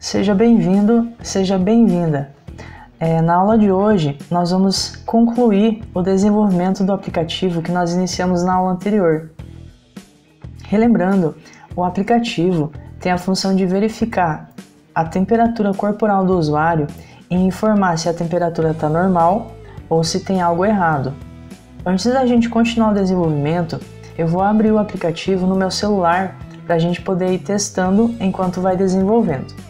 Seja bem-vindo, seja bem-vinda. Na aula de hoje, nós vamos concluir o desenvolvimento do aplicativo que nós iniciamos na aula anterior. Relembrando, o aplicativo tem a função de verificar a temperatura corporal do usuário e informar se a temperatura está normal ou se tem algo errado. Antes da gente continuar o desenvolvimento, eu vou abrir o aplicativo no meu celular para a gente poder ir testando enquanto vai desenvolvendo.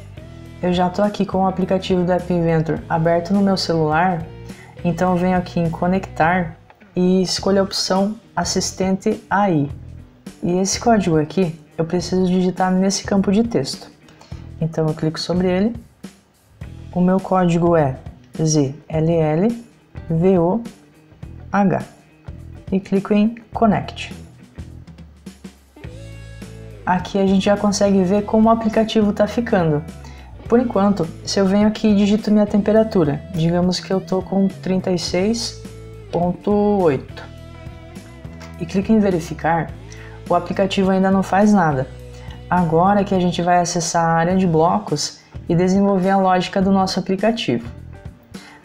Eu já estou aqui com o aplicativo do App Inventor aberto no meu celular, então eu venho aqui em Conectar e escolho a opção Assistente AI. E esse código aqui eu preciso digitar nesse campo de texto. Então eu clico sobre ele, o meu código é ZLLVOH e clico em Connect. Aqui a gente já consegue ver como o aplicativo está ficando. Por enquanto, se eu venho aqui e digito minha temperatura, digamos que eu estou com 36,8 e clico em verificar, o aplicativo ainda não faz nada. Agora que a gente vai acessar a área de blocos e desenvolver a lógica do nosso aplicativo.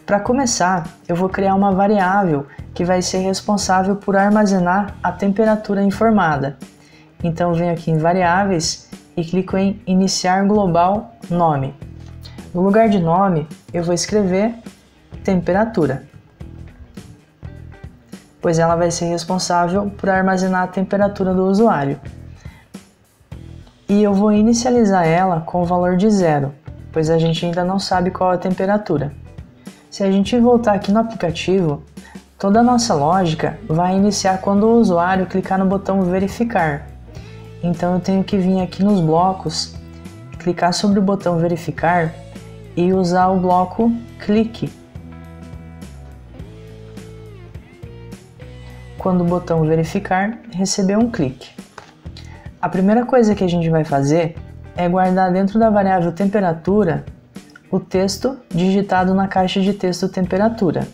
Para começar, eu vou criar uma variável que vai ser responsável por armazenar a temperatura informada. Então eu venho aqui em Variáveis e clico em Iniciar Global Nome. No lugar de nome, eu vou escrever temperatura, pois ela vai ser responsável por armazenar a temperatura do usuário. E eu vou inicializar ela com o valor de 0, pois a gente ainda não sabe qual é a temperatura. Se a gente voltar aqui no aplicativo, toda a nossa lógica vai iniciar quando o usuário clicar no botão Verificar. Então eu tenho que vir aqui nos blocos, clicar sobre o botão Verificar e usar o bloco Clique. Quando o botão Verificar receber um clique. A primeira coisa que a gente vai fazer é guardar dentro da variável temperatura o texto digitado na caixa de texto temperatura.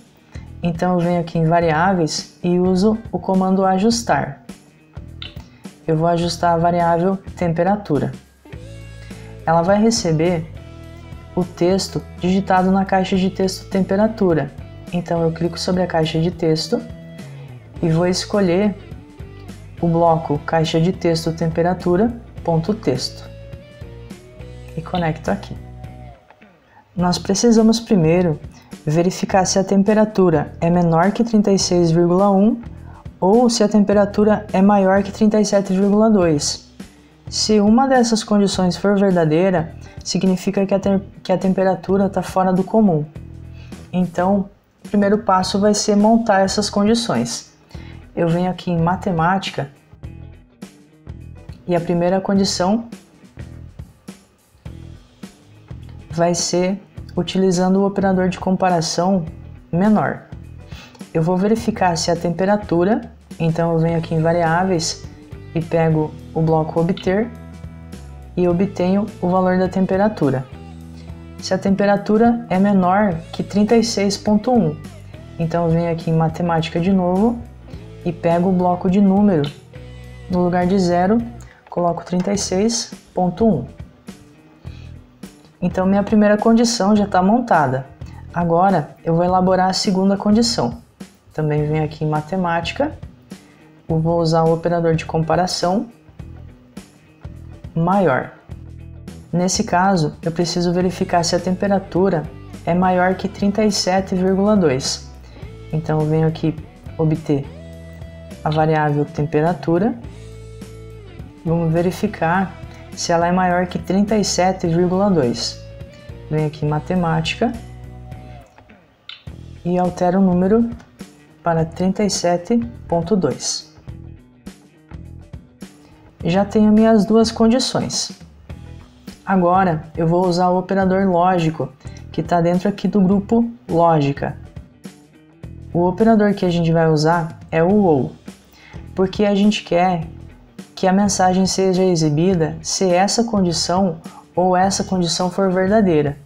Então eu venho aqui em Variáveis e uso o comando Ajustar. Eu vou ajustar a variável temperatura. Ela vai receber o texto digitado na caixa de texto temperatura. Então eu clico sobre a caixa de texto e vou escolher o bloco caixa de texto temperatura ponto texto e conecto aqui. Nós precisamos primeiro verificar se a temperatura é menor que 36,1 ou se a temperatura é maior que 37,2. Se uma dessas condições for verdadeira, significa que a temperatura está fora do comum. Então, o primeiro passo vai ser montar essas condições. Eu venho aqui em Matemática e a primeira condição vai ser utilizando o operador de comparação menor. Eu vou verificar se a temperatura, então eu venho aqui em Variáveis e pego o bloco Obter e obtenho o valor da temperatura. Se a temperatura é menor que 36,1, então eu venho aqui em Matemática de novo e pego o bloco de número. No lugar de 0, coloco 36,1. Então minha primeira condição já está montada. Agora eu vou elaborar a segunda condição. Também venho aqui em Matemática, eu vou usar o operador de comparação maior. Nesse caso, eu preciso verificar se a temperatura é maior que 37,2. Então eu venho aqui obter a variável temperatura. Vamos verificar se ela é maior que 37,2. Venho aqui em Matemática e altero o número para 37,2. Já tenho minhas duas condições. Agora eu vou usar o operador lógico, que está dentro aqui do grupo Lógica. O operador que a gente vai usar é o OU, porque a gente quer que a mensagem seja exibida se essa condição ou essa condição for verdadeira.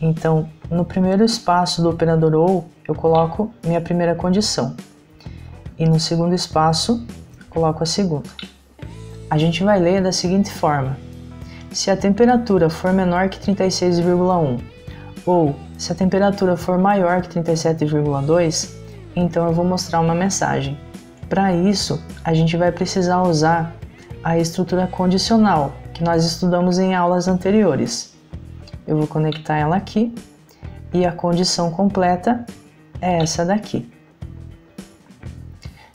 Então, no primeiro espaço do operador OU, eu coloco minha primeira condição. E no segundo espaço, coloco a segunda. A gente vai ler da seguinte forma: Se a temperatura for menor que 36,1 ou se a temperatura for maior que 37,2, então eu vou mostrar uma mensagem. Para isso, a gente vai precisar usar a estrutura condicional, que nós estudamos em aulas anteriores. Eu vou conectar ela aqui e a condição completa é essa daqui.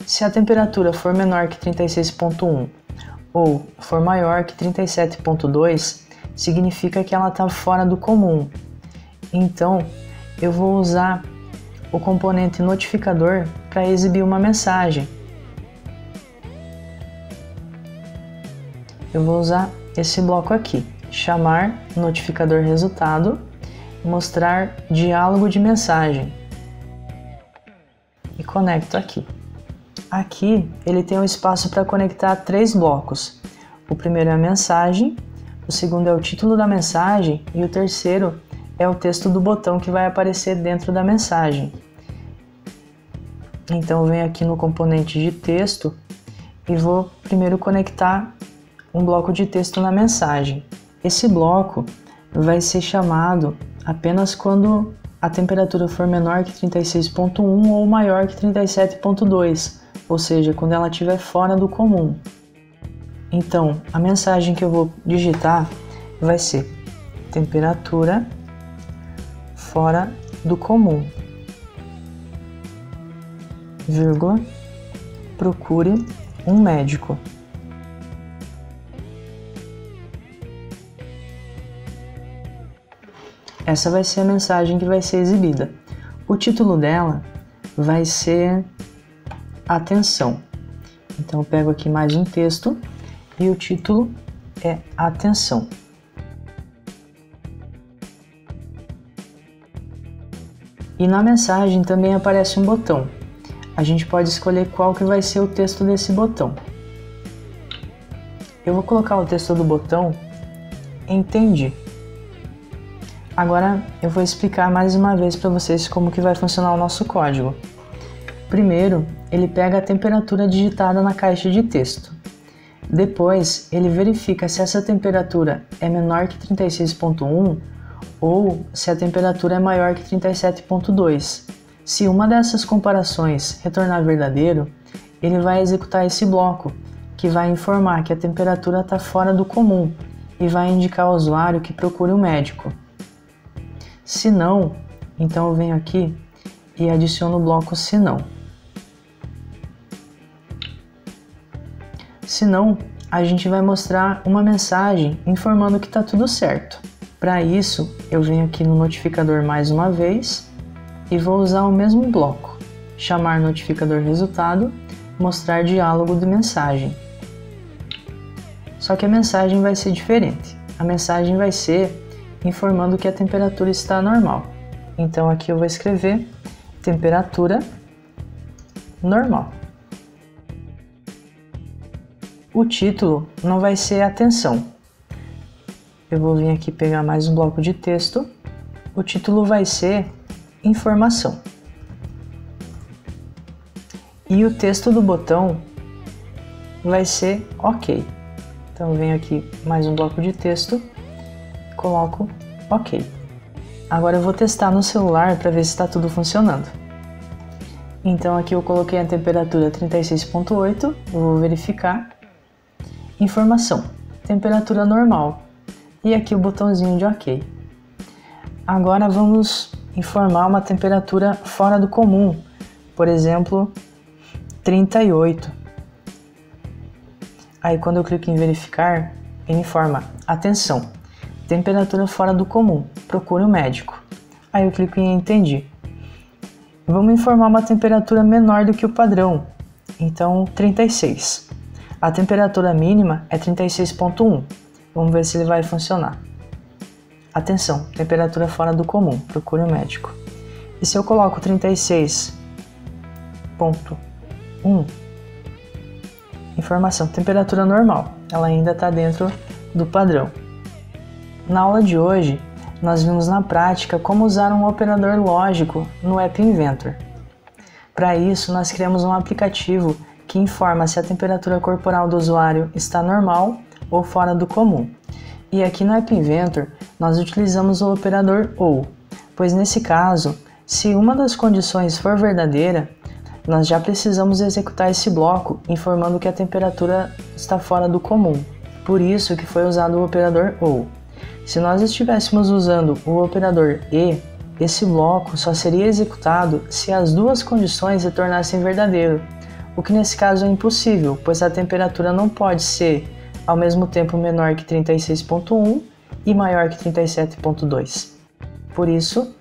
Se a temperatura for menor que 36,1 ou for maior que 37,2, significa que ela está fora do comum. Então, eu vou usar o componente notificador para exibir uma mensagem. Eu vou usar esse bloco aqui, chamar notificador resultado, mostrar diálogo de mensagem e conecto aqui. Aqui ele tem um espaço para conectar 3 blocos. O primeiro é a mensagem, o segundo é o título da mensagem e o terceiro é o texto do botão que vai aparecer dentro da mensagem. Então eu venho aqui no componente de texto e vou primeiro conectar um bloco de texto na mensagem. Esse bloco vai ser chamado apenas quando a temperatura for menor que 36,1 ou maior que 37,2, ou seja, quando ela estiver fora do comum. Então, a mensagem que eu vou digitar vai ser temperatura fora do comum, vírgula, procure um médico. Essa vai ser a mensagem que vai ser exibida. O título dela vai ser atenção. Então eu pego aqui mais um texto e o título é atenção. E na mensagem também aparece um botão. A gente pode escolher qual que vai ser o texto desse botão. Eu vou colocar o texto do botão entendi. Agora eu vou explicar mais uma vez para vocês como que vai funcionar o nosso código. Primeiro, ele pega a temperatura digitada na caixa de texto. Depois, ele verifica se essa temperatura é menor que 36,1 ou se a temperatura é maior que 37,2. Se uma dessas comparações retornar verdadeiro, ele vai executar esse bloco, que vai informar que a temperatura está fora do comum e vai indicar ao usuário que procure um médico. Se não, então eu venho aqui e adiciono o bloco se não. Se não, a gente vai mostrar uma mensagem informando que está tudo certo. Para isso, eu venho aqui no notificador mais uma vez e vou usar o mesmo bloco, chamar notificador resultado, mostrar diálogo de mensagem. Só que a mensagem vai ser diferente. A mensagem vai ser informando que a temperatura está normal. Então aqui eu vou escrever temperatura normal. O título não vai ser atenção. Eu vou vir aqui pegar mais um bloco de texto. O título vai ser informação. E o texto do botão vai ser OK. Então eu venho aqui mais um bloco de texto, coloco OK. Agora eu vou testar no celular para ver se está tudo funcionando. Então aqui eu coloquei a temperatura 36,8, eu vou verificar. Informação, temperatura normal. E aqui o botãozinho de OK. Agora vamos informar uma temperatura fora do comum, por exemplo, 38. Aí quando eu clico em verificar, ele informa, atenção, temperatura fora do comum, procure um médico. Aí eu clico em entendi. Vamos informar uma temperatura menor do que o padrão, então 36. A temperatura mínima é 36,1. Vamos ver se ele vai funcionar. Atenção, temperatura fora do comum, procure um médico. E se eu coloco 36,1, informação, temperatura normal, ela ainda está dentro do padrão. Na aula de hoje, nós vimos na prática como usar um operador lógico no App Inventor. Para isso, nós criamos um aplicativo que informa se a temperatura corporal do usuário está normal ou fora do comum. E aqui no App Inventor, nós utilizamos o operador OU, pois nesse caso, se uma das condições for verdadeira, nós já precisamos executar esse bloco informando que a temperatura está fora do comum. Por isso que foi usado o operador OU. Se nós estivéssemos usando o operador E, esse bloco só seria executado se as duas condições se tornassem verdadeiro, o que nesse caso é impossível, pois a temperatura não pode ser ao mesmo tempo menor que 36.1 e maior que 37.2. Por isso,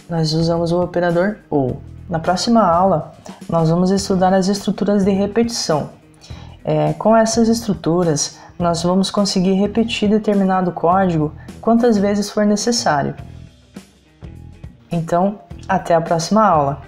nós usamos o operador OU. Na próxima aula, nós vamos estudar as estruturas de repetição. Com essas estruturas, nós vamos conseguir repetir determinado código quantas vezes for necessário. Então, até a próxima aula!